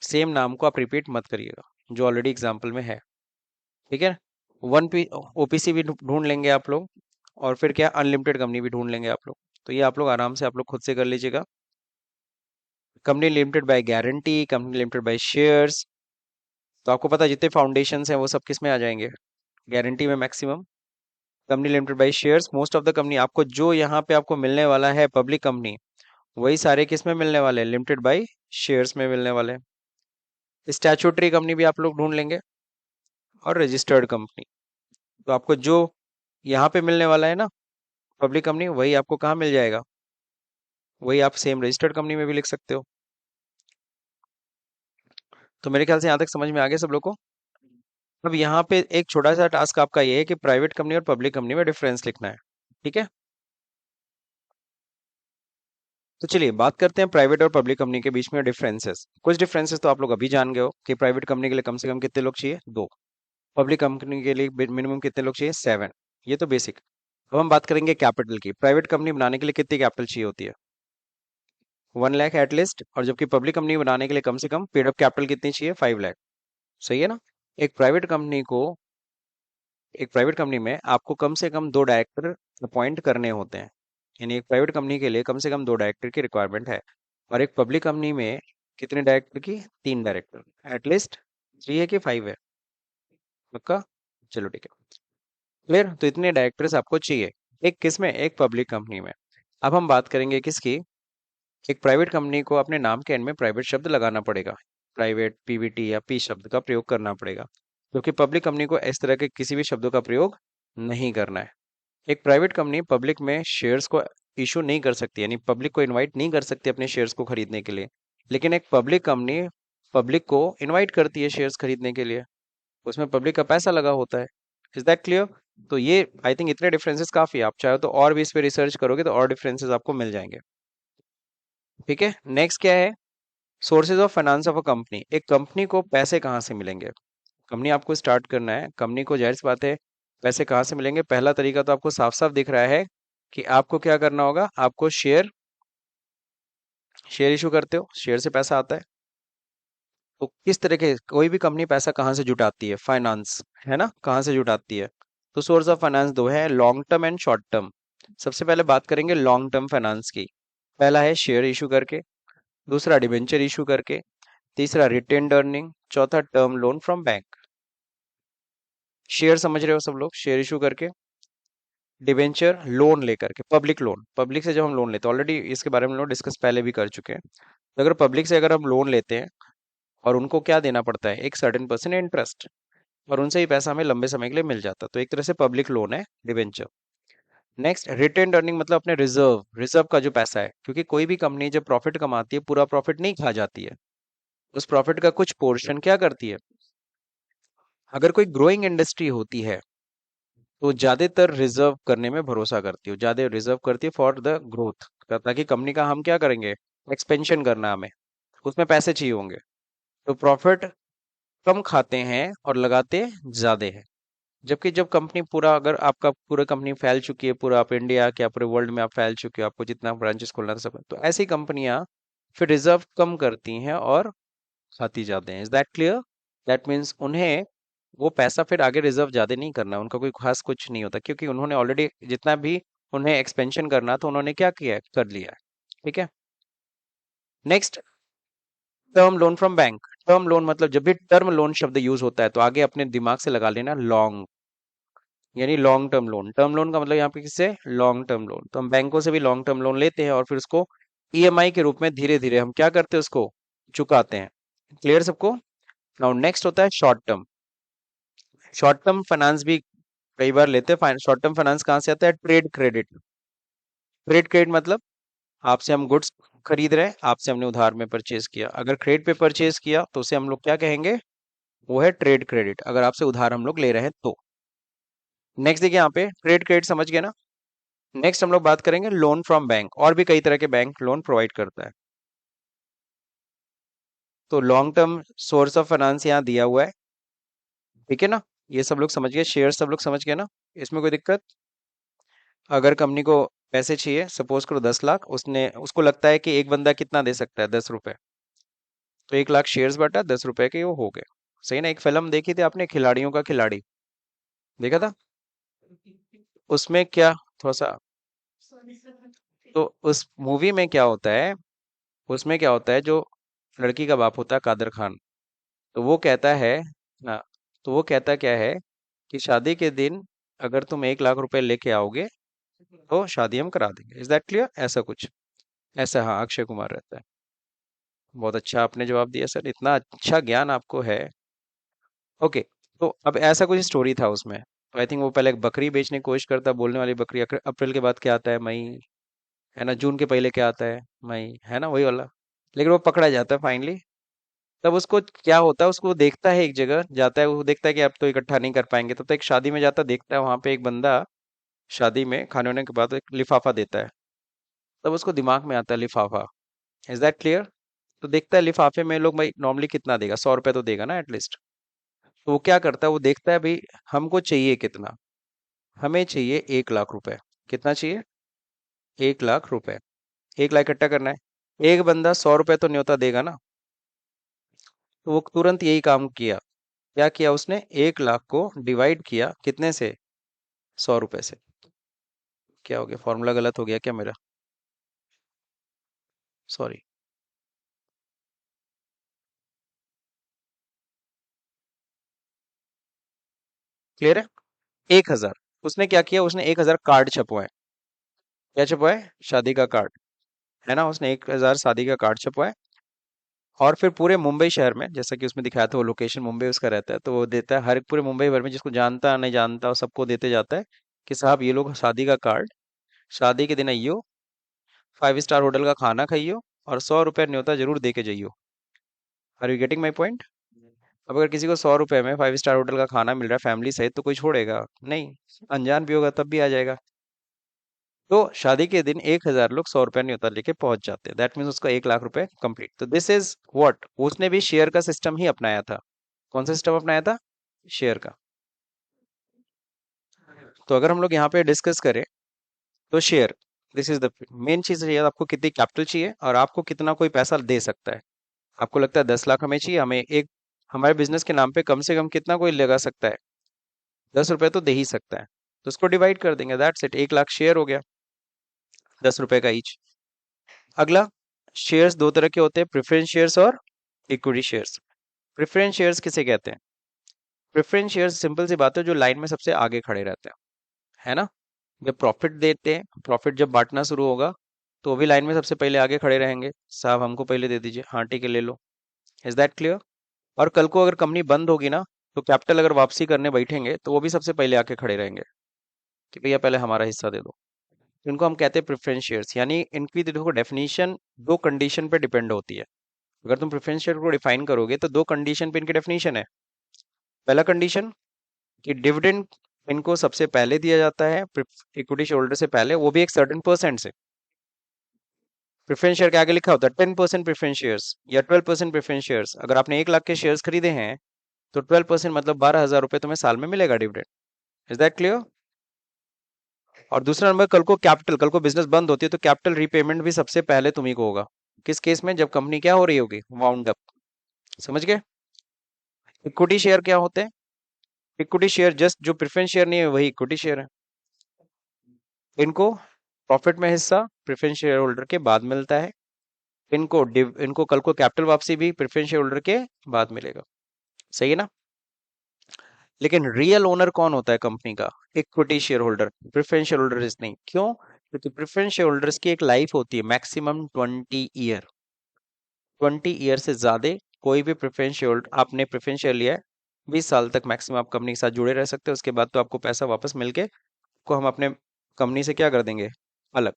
सेम नाम को आप रिपीट मत करिएगा जो ऑलरेडी एग्जाम्पल में है, ठीक है? वन पी ओपीसी भी ढूंढ लेंगे आप लोग, और फिर क्या अनलिमिटेड कंपनी भी ढूंढ लेंगे आप लोग। तो ये आप लोग आराम से आप लोग खुद से कर लीजिएगा। Company limited by guarantee, company limited by shares, तो आपको पता है जितने फाउंडेशन हैं वो सब किस में आ जाएंगे? गारंटी में maximum. Company limited by shares, most of the company, आपको जो यहाँ पे आपको मिलने वाला है पब्लिक कंपनी, वही सारे किस में मिलने वाले हैं? लिमिटेड बाय शेयर्स में मिलने वाले हैं। स्टैट्यूटरी कंपनी भी आप लोग ढूंढ लेंगे, और रजिस्टर्ड कंपनी। तो आपको जो यहाँ पे मिलने वाला है ना पब्लिक कंपनी, वही आपको कहाँ मिल जाएगा? वही आप सेम रजिस्टर्ड कंपनी में भी लिख सकते हो। तो मेरे ख्याल से यहाँ तक समझ में आ गया सब लोग को। अब यहाँ पे एक छोटा सा टास्क आपका ये है कि प्राइवेट कंपनी और पब्लिक कंपनी में डिफरेंस लिखना है, ठीक है? तो चलिए बात करते हैं प्राइवेट और पब्लिक कंपनी के बीच में डिफरेंसेस। कुछ डिफरेंसेस तो आप लोग अभी जान गए हो कि प्राइवेट कंपनी के लिए कम से कम कितने लोग चाहिए? 2। पब्लिक कंपनी के लिए मिनिमम कितने लोग चाहिए? 7। ये तो बेसिक। अब हम बात करेंगे कैपिटल की। प्राइवेट कंपनी बनाने के लिए कितनी कैपिटल चाहिए होती है? 1 लाख एटलीस्ट। और जबकि पब्लिक कंपनी बनाने के लिए कम से कम पेड अप कैपिटल कितनी चाहिए? 5 लाख। सही है ना? एक प्राइवेट कंपनी को, एक प्राइवेट कंपनी में आपको कम से कम 2 डायरेक्टर अपॉइंट करने होते हैं। यानी एक प्राइवेट कंपनी के लिए कम से कम 2 डायरेक्टर की रिक्वायरमेंट है। और एक पब्लिक कंपनी में कितने डायरेक्टर की? 3 डायरेक्टर एटलीस्ट। 3 है कि 5 है? पक्का? चलो ठीक है, क्लियर। तो इतने डायरेक्टर्स आपको चाहिए, एक किस में? एक पब्लिक कंपनी में। अब हम बात करेंगे किसकी? एक प्राइवेट कंपनी को अपने नाम के एंड में प्राइवेट शब्द लगाना पड़ेगा, प्राइवेट, पीवीटी या पी शब्द का प्रयोग करना पड़ेगा, क्योंकि पब्लिक कंपनी को इस तरह के किसी भी शब्दों का प्रयोग नहीं करना है। एक प्राइवेट कंपनी पब्लिक में शेयर्स को इशू नहीं कर सकती, यानी पब्लिक को इनवाइट नहीं कर सकती अपने शेयर्स को खरीदने के लिए। लेकिन एक पब्लिक कंपनी पब्लिक को इनवाइट करती है शेयर्स खरीदने के लिए, उसमें पब्लिक का पैसा लगा होता है। Is that clear? तो ये आई थिंक इतने डिफरेंसेस काफी है। आप चाहो तो और भी इस पे रिसर्च करोगे तो और डिफरेंसेस आपको मिल जाएंगे, ठीक है? नेक्स्ट क्या है? Sources of finance of a company. एक कंपनी को पैसे कहाँ से मिलेंगे? कंपनी आपको स्टार्ट करना है, कंपनी को जाहिर सी बात है पैसे कहाँ से मिलेंगे? पहला तरीका तो आपको साफ साफ दिख रहा है कि आपको क्या करना होगा, आपको शेयर शेयर इशू करते हो, शेयर से पैसा आता है। तो किस तरह के, कोई भी कंपनी पैसा कहाँ से जुटाती है? फाइनेंस, है ना? कहाँ से जुटाती है? तो सोर्स ऑफ फाइनेंस 2 है, long term and short term. सबसे पहले बात करेंगे लॉन्ग टर्म फाइनेंस की। पहला है शेयर इशू करके, दूसरा डिबेंचर इशू करके, तीसरा रिटेन्ड अर्निंग, चौथा term loan from bank. Share समझ रहे हो सब लोग? शेयर इशू करके डिवेंचर लोन लेकर के, पब्लिक लोन, पब्लिक से जब हम लोन लेते हैं, ऑलरेडी इसके बारे में हम लोग डिस्कस पहले भी कर चुके हैं। तो अगर पब्लिक से अगर हम लोन लेते हैं और उनको क्या देना पड़ता है, एक सर्टेन परसेंट इंटरेस्ट, और उनसे ही पैसा हमें लंबे समय के लिए मिल जाता है, तो एक तरह से पब्लिक लोन है डिवेंचर। नेक्स्ट रिटेन्ड अर्निंग, मतलब अपने रिजर्व, रिजर्व का जो पैसा है, क्योंकि कोई भी कंपनी जब प्रॉफिट कमाती है पूरा प्रॉफिट नहीं खा जाती है, उस प्रॉफिट का कुछ पोर्शन क्या करती है, अगर कोई ग्रोइंग इंडस्ट्री होती है तो ज्यादातर रिजर्व करने में भरोसा करती है, ज्यादा रिजर्व करती है फॉर द ग्रोथ, ताकि कंपनी का हम क्या करेंगे, एक्सपेंशन करना है हमें, उसमें पैसे चाहिए होंगे, तो प्रॉफिट कम खाते हैं और लगाते ज्यादा है। जबकि जब कंपनी पूरा, अगर आपका पूरा कंपनी फैल चुकी है, पूरा आप इंडिया क्या पूरे वर्ल्ड में आप फैल चुके हो, आपको जितना ब्रांचेस खोलना था सब, तो ऐसी कंपनियां फिर रिजर्व कम करती हैं और खाती जाते हैं। Is that clear? That means उन्हें वो पैसा फिर आगे रिजर्व ज्यादा नहीं करना, उनका कोई खास कुछ नहीं होता, क्योंकि उन्होंने ऑलरेडी जितना भी उन्हें एक्सपेंशन करना था उन्होंने क्या किया है, कर लिया है। ठीक है। Next, term loan from bank. Term loan मतलब जब भी टर्म लोन शब्द यूज होता है तो आगे अपने दिमाग से लगा लेना लॉन्ग, यानी long term loan. Term loan का मतलब यहाँ पे किससे, लॉन्ग टर्म लोन। तो हम बैंकों से भी लॉन्ग टर्म लोन लेते हैं और फिर उसको ईएमआई के रूप में धीरे धीरे हम क्या करते हैं, उसको चुकाते हैं। क्लियर सबको? नाउ नेक्स्ट होता है short term. Short term finance भी कई बार लेते हैं। शॉर्ट टर्म फाइनेंस कहाँ से आता है, ट्रेड क्रेडिट। ट्रेड क्रेडिट मतलब आपसे हम गुड्स खरीद रहे हैं, आपसे हमने उधार में परचेज किया, अगर क्रेडिट पे परचेज किया तो उसे हम लोग क्या कहेंगे, वो है ट्रेड क्रेडिट, अगर आपसे उधार हम लोग ले रहे हैं तो। नेक्स्ट देखिए, यहाँ पे ट्रेड क्रेडिट समझ गए ना। नेक्स्ट हम लोग बात करेंगे लोन फ्रॉम बैंक, और भी कई तरह के बैंक लोन प्रोवाइड करता है। तो long term source of finance यहाँ दिया हुआ है, ठीक है ना, ये सब लोग समझ गए, शेयर सब लोग समझ गए ना, इसमें कोई दिक्कत? अगर कंपनी को पैसे चाहिए, सपोज करो 10 लाख, उसने उसको लगता है कि एक बंदा कितना दे सकता है, 10 रुपए, तो 1 लाख शेयर्स बटा 10 रुपए के वो हो गए। सही ना? एक फिल्म देखी थी आपने, खिलाड़ियों का खिलाड़ी, देखा था? उसमें क्या, थोड़ा सा, तो उस मूवी में क्या होता है, उसमें क्या होता है, जो लड़की का बाप होता है कादर खान, तो वो कहता है, हाँ, तो वो कहता क्या है कि शादी के दिन अगर तुम 1 लाख रुपए लेके आओगे तो शादी हम करा देंगे। Is that clear? ऐसा कुछ, ऐसा, हाँ, अक्षय कुमार रहता है। बहुत अच्छा आपने जवाब दिया सर, इतना अच्छा ज्ञान आपको है। ओके, तो अब ऐसा कुछ स्टोरी था उसमें, तो आई थिंक वो पहले एक बकरी बेचने की कोशिश करता है, बोलने वाली बकरी। अप्रैल के बाद क्या आता है, मई, है ना, जून के पहले क्या आता है, मई, है ना, वही वाला। लेकिन वो पकड़ा जाता है फाइनली। तब उसको क्या होता है, उसको देखता है, एक जगह जाता है, वो देखता है कि अब तो इकट्ठा नहीं कर पाएंगे, तब तो एक शादी में जाता है, देखता है वहां पे एक बंदा शादी में खाने होने के बाद एक लिफाफा देता है। तब उसको दिमाग में आता है लिफाफा। Is that clear? तो देखता है लिफाफे में लोग भाई नॉर्मली कितना देगा, 100 रुपए तो देगा ना एटलीस्ट। तो वो क्या करता है, वो देखता है भाई हमको चाहिए कितना, हमें चाहिए 1 लाख रुपए। कितना चाहिए, 1 लाख रुपए। 1 लाख इकट्ठा करना है, एक बंदा 100 रुपए तो न्योता देगा ना। तो वो तुरंत यही काम किया, क्या किया उसने, 1 लाख को डिवाइड किया कितने से, 100 रुपए से। क्या हो गया, फॉर्मूला गलत हो गया क्या मेरा, सॉरी। क्लियर है? 1 हजार, उसने क्या किया, उसने 1 हजार कार्ड छपवाए। क्या छपवाए, शादी का कार्ड, है ना, उसने 1 हजार शादी का कार्ड छपवाए। और फिर पूरे मुंबई शहर में, जैसा कि उसमें दिखाया था, वो लोकेशन मुंबई उसका रहता है, तो वो देता है हर एक पूरे मुंबई भर में, जिसको जानता नहीं जानता वो सबको देते जाता है कि साहब ये लोग शादी का कार्ड, शादी के दिन आइयो, 5 स्टार होटल का खाना खाइयो, और 100 रुपये न्योता जरूर दे के जाइयो। Are you getting my point? अब अगर किसी को 100 रुपए में 5 स्टार होटल का खाना मिल रहा है फैमिली सहित, तो कोई छोड़ेगा नहीं, अनजान भी होगा तब भी आ जाएगा। तो शादी के दिन 1 हजार लोग 100 रुपया न्योता लेके पहुंच जाते हैं, दैट मीन्स उसका 1 लाख रुपए कंप्लीट। तो दिस इज व्हाट, उसने भी शेयर का सिस्टम ही अपनाया था। कौन सा सिस्टम अपनाया था, शेयर का। तो अगर हम लोग यहाँ पे डिस्कस करें, तो share, this is the main चीज है, आपको कितनी कैपिटल चाहिए और आपको कितना कोई पैसा दे सकता है। आपको लगता है 10 लाख हमें चाहिए, हमें एक, हमारे बिजनेस के नाम पे कम से कम कितना कोई लगा सकता है, 10 रुपए तो दे ही सकता है। तो उसको डिवाइड कर देंगे, दैट्स इट, 1 लाख शेयर हो गया, 10 रुपए का ईच। अगला, शेयर्स दो तरह के होते हैं, प्रेफरेंस शेयर्स और इक्विटी शेयर्स। प्रेफरेंस शेयर्स किसे कहते हैं? प्रेफरेंस शेयर्स सिंपल सी बात है, जो लाइन में सबसे आगे खड़े रहते हैं, है ना। जब प्रॉफिट देते हैं, प्रॉफिट जब बांटना शुरू होगा तो वो भी लाइन में सबसे पहले आगे खड़े रहेंगे, साहब हमको पहले दे दीजिए, हाँ ठीक है ले लो। Is that clear? और कल को अगर कंपनी बंद होगी ना, तो कैपिटल अगर वापसी करने बैठेंगे तो वो भी सबसे पहले आके खड़े रहेंगे कि भैया पहले हमारा हिस्सा दे दो। तो इनको हम कहते हैं प्रेफरेंस शेयर्स। यानी इनकी देखो डेफिनेशन दो कंडीशन पे डिपेंड होती है। अगर तुम प्रेफरेंस शेयर को डिफाइन करोगे तो दो कंडीशन पे इनकी डेफिनेशन है। पहला कंडीशन कि डिविडेंड इनको सबसे पहले दिया जाता है इक्विटी शेयर होल्डर से पहले, वो भी एक सर्टेन परसेंट से। प्रेफरेंस शेयर के आगे लिखा होता है 10% प्रेफरेंस शेयर्स या 12% प्रेफरेंस शेयर्स। अगर आपने 1 लाख के शेयर्स खरीदे हैं तो 12% मतलब 12,000 रुपए तुम्हें साल में मिलेगा डिविडेंड। Is that clear? और दूसरा नंबर, कल को कैपिटल, कल को बिजनेस बंद होती है तो कैपिटल रीपेमेंट भी सबसे पहले तुम्ही को होगा। किस केस में? जब कंपनी क्या हो रही होगी, वाउंड अप। समझ गए? इक्विटी शेयर क्या होते हैं? इक्विटी शेयर जस्ट जो प्रेफरेंस शेयर नहीं है वही इक्विटी शेयर है। इनको प्रॉफिट में हिस्सा प्रेफरेंस शेयर होल्डर के बाद मिलता है। इनको कल को कैपिटल वापसी भी प्रेफरेंस शेयर होल्डर के बाद मिलेगा। सही है ना? लेकिन रियल ओनर कौन होता है कंपनी का? Equity share holder, preference share holder नहीं। क्यों? क्योंकि प्रेफरेंस शेयर होल्डर्स की एक लाइफ होती है मैक्सिमम 20 ईयर। 20 ईयर से ज्यादा कोई भी प्रेफरेंस शेयर होल्डर, आपने प्रेफरेंस शेयर लिया है, 20 साल तक मैक्सिमम आप कंपनी के साथ जुड़े रह सकते हैं। उसके बाद तो आपको पैसा वापस मिलके को हम अपने कंपनी से क्या कर देंगे, अलग।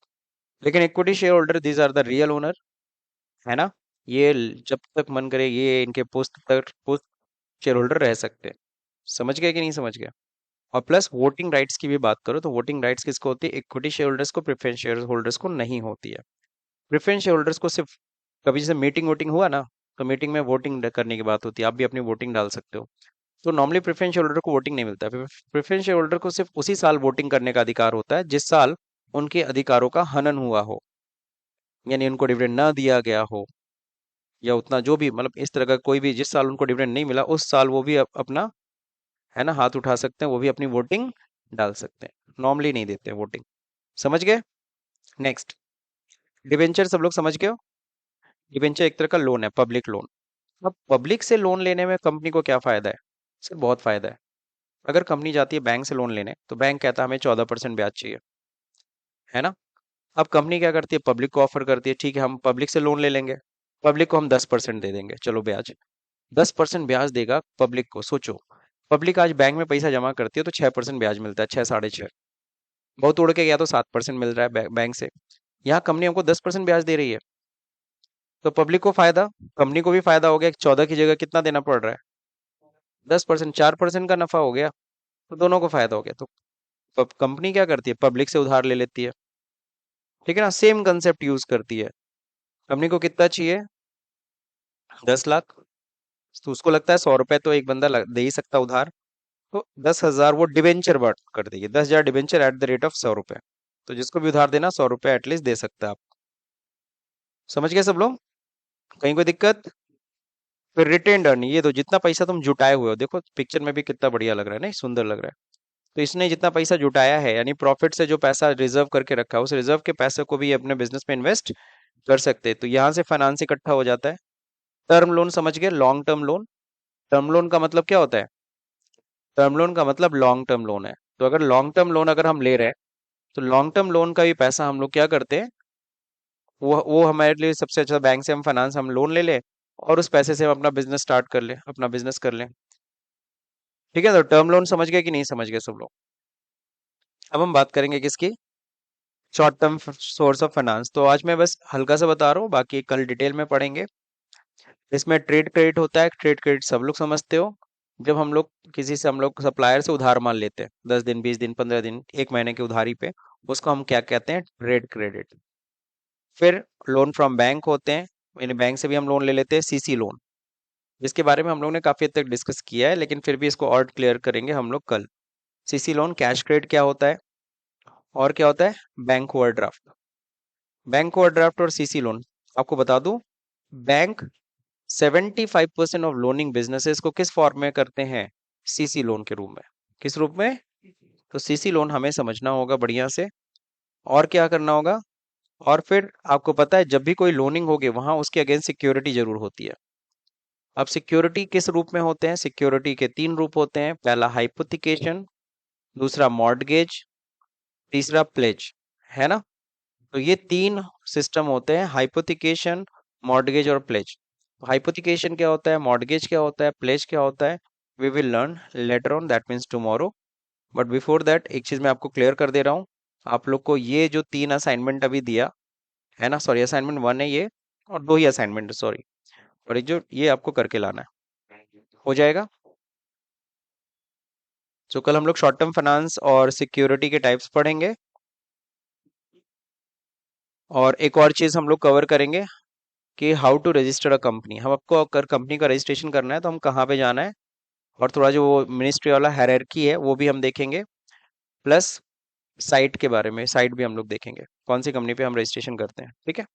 लेकिन equity share holder these are the real owner, है ना? जब तक मन करे ये इनके पोस्ट शेयर होल्डर रह सकते हैं। समझ गए कि नहीं समझ गए? और प्लस वोटिंग राइट्स की भी बात करो तो वोटिंग राइट्स किसको होती है? इक्विटी शेयर होल्डर्स को, प्रेफरेंस शेयर होल्डर्स को नहीं होती है। प्रेफरेंस शेयर होल्डर्स को सिर्फ कभी जैसे मीटिंग वोटिंग हुआ ना, तो मीटिंग में वोटिंग करने की बात होती है, आप भी अपनी वोटिंग डाल सकते हो। तो नॉर्मली प्रेफरेंस शेयर होल्डर को वोटिंग नहीं मिलता है। प्रेफरेंस शेयर होल्डर को सिर्फ उसी साल वोटिंग करने का अधिकार होता है जिस साल उनके अधिकारों का हनन हुआ हो, यानी उनको डिविडेंड ना दिया गया हो, या उतना जो भी मतलब इस तरह का कोई भी, जिस साल उनको डिविडेंड नहीं मिला उस साल वो भी अपना, है ना, हाथ उठा सकते हैं, वो भी अपनी वोटिंग डाल सकते हैं। नॉर्मली नहीं देते वोटिंग। समझ गए? नेक्स्ट, डिबेंचर सब लोग समझ गए हो? डिबेंचर एक तरह का लोन है, पब्लिक लोन। अब पब्लिक से लोन लेने में कंपनी को क्या फायदा है? सर बहुत फायदा है। अगर कंपनी जाती है बैंक से लोन लेने तो बैंक कहता है हमें 14% ब्याज चाहिए, है ना? अब कंपनी क्या करती है, पब्लिक को ऑफर करती है, ठीक है हम पब्लिक से लोन ले लेंगे, पब्लिक को हम 10% दे देंगे, चलो ब्याज। 10% ब्याज देगा पब्लिक को। सोचो, पब्लिक आज बैंक में पैसा जमा करती है तो 6% ब्याज मिलता है, 6, 6.5। बहुत उड़ के गया तो 7% मिल रहा है बैंक से। यहाँ कंपनी हमको 10% ब्याज दे रही है, तो पब्लिक को फायदा, कंपनी को भी फायदा हो गया। 14 की जगह कितना देना पड़ रहा है? 10%, 4% का नफा हो गया, तो दोनों को फायदा हो गया। तो कंपनी क्या करती है, पब्लिक से उधार ले लेती है। ठीक है ना? सेम कंसेप्ट यूज करती है। कंपनी को कितना चाहिए, 10 लाख, तो उसको लगता है 100 रुपए तो एक बंदा दे ही सकता उधार, तो 10,000 वो डिबेंचर बांट कर देगी, 10,000 debenture at the rate of 100 रुपए। तो जिसको भी उधार देना 100 रुपए एटलीस्ट दे सकता है आप। समझ गए सब लोग? कहीं कोई दिक्कत? फिर रिटेन्ड अर्निंग, ये तो जितना पैसा तुम जुटाए हुए हो, देखो पिक्चर में भी कितना बढ़िया लग रहा है, नहीं सुंदर लग रहा है। तो इसने जितना पैसा जुटाया है, यानी प्रॉफिट से जो पैसा रिजर्व करके रखा है, उस रिजर्व के पैसे को भी ये अपने बिजनेस में इन्वेस्ट कर सकते हैं। तो यहाँ से फाइनेंस इकट्ठा हो जाता है। टर्म लोन समझ गए, long term loan. Term loan का मतलब क्या होता है? टर्म लोन का मतलब लॉन्ग टर्म लोन है। तो अगर लॉन्ग टर्म लोन अगर हम ले रहे हैं तो लॉन्ग टर्म लोन का भी पैसा हम लोग क्या करते हैं, वो हमारे लिए सबसे अच्छा, बैंक से हम फाइनेंस हम लोन ले ले और उस पैसे से हम अपना बिजनेस स्टार्ट कर ले, अपना बिजनेस कर ले। ठीक है? तो टर्म लोन समझ गए कि नहीं समझ गए सब लोग? अब हम बात करेंगे किसकी, short term source of finance. तो आज मैं बस हल्का सा बता रहा हूँ, बाकी कल डिटेल में पढ़ेंगे। इसमें ट्रेड क्रेडिट होता है। ट्रेड क्रेडिट सब लोग समझते हो, जब हम लोग किसी से, हम लोग सप्लायर से उधार मान लेते हैं 10 दिन, 20 दिन, 15 दिन, 1 महीने की उधारी पे, उसको हम क्या कहते हैं, ट्रेड क्रेडिट। फिर लोन फ्रॉम बैंक होते हैं, यानी बैंक से भी हम लोन ले लेते हैं, सीसी लोन, जिसके बारे में हम लोग ने काफी हद तक डिस्कस किया है, लेकिन फिर भी इसको और क्लियर करेंगे हम लोग कल। सीसी लोन, कैश क्रेडिट क्या होता है, और क्या होता है, बैंक ओवरड्राफ्ट। बैंक ओवरड्राफ्ट और सीसी लोन, आपको बता दूं, बैंक 75% ऑफ लोनिंग बिजनेसेस को किस फॉर्म में करते हैं, सीसी लोन के रूप में। किस रूप में? तो सीसी लोन हमें समझना होगा बढ़िया से, और क्या करना होगा। और फिर आपको पता है जब भी कोई लोनिंग होगी वहां उसके अगेंस्ट सिक्योरिटी जरूर होती है। अब सिक्योरिटी किस रूप में होते हैं? सिक्योरिटी के 3 रूप होते हैं। पहला हाइपोथिकेशन, दूसरा मॉर्टगेज, तीसरा प्लेज, है ना। तो ये तीन सिस्टम होते हैं, हाइपोथिकेशन, मॉर्गेज और प्लेज। हाइपोथिकेशन क्या होता है, मॉर्गेज क्या होता है, प्लेज क्या होता है, we will learn later on, that means tomorrow. But before that एक चीज मैं आपको क्लियर कर दे रहा हूँ। आप लोग को ये जो तीन असाइनमेंट अभी दिया है ना, सॉरी असाइनमेंट वन है ये, और दो ही असाइनमेंट सॉरी, और एक जो ये आपको करके लाना है, हो जाएगा। तो कल हम लोग शॉर्ट टर्म फाइनेंस और सिक्योरिटी के टाइप्स पढ़ेंगे, और एक और चीज हम लोग कवर करेंगे कि how to register a company. हम आपको अगर कंपनी का रजिस्ट्रेशन करना है तो हम कहाँ पे जाना है, और थोड़ा जो वो मिनिस्ट्री वाला हायरार्की है वो भी हम देखेंगे, प्लस साइट के बारे में, साइट भी हम लोग देखेंगे कौन सी कंपनी पे हम रजिस्ट्रेशन करते हैं, ठीक है।